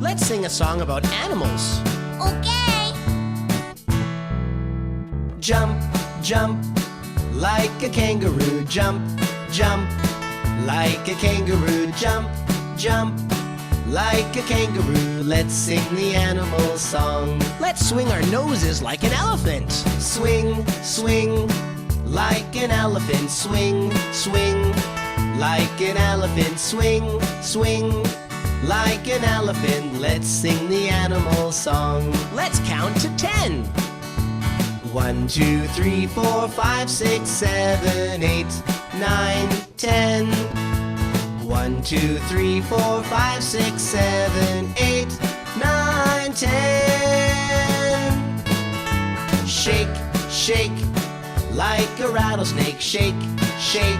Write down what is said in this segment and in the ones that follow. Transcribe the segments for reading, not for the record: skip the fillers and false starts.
Let's sing a song about animals. Okay. Jump, jump, like a kangaroo. Jump, jump, like a kangaroo. Jump, jump, like a kangaroo. Let's sing the animal song. Let's swing our noses like an elephant. Swing, swing, like an elephant. Swing, swing, like an elephant. Swing, swing, like an elephant. Let's sing the animal song. Let's count to 10. 1, 2, 3, 4, 5, 6, 7, 8, 9, 10. 1, 2, 3, 4, 5, 6, 7, 8, 9, 10. Shake, shake, like a rattlesnake. Shake, shake,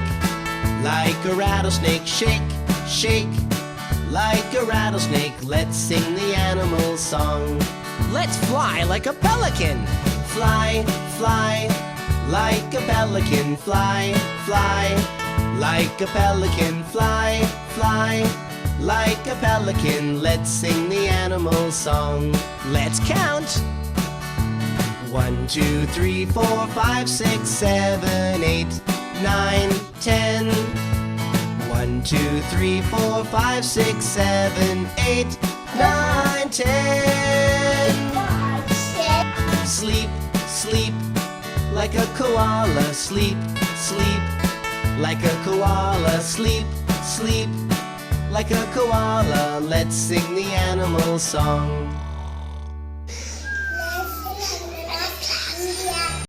like a rattlesnake. Shake, shake, like a rattlesnake. Let's sing the animal song. Let's fly like a pelican. Fly, fly, like a pelican. Fly, fly, like a pelican. Fly, fly, like a pelican. Let's sing the animal song. Let's count. 1, 2, 3, 4, 5, 6, 7, 8, 9, 10. 1, 2, 3, 4, 5, 6, 7, 8, 9, 10. Sleep, sleep, like a koala. Sleep, sleep, like a koala. Sleep, sleep, like a koala. Let's sing the animal song.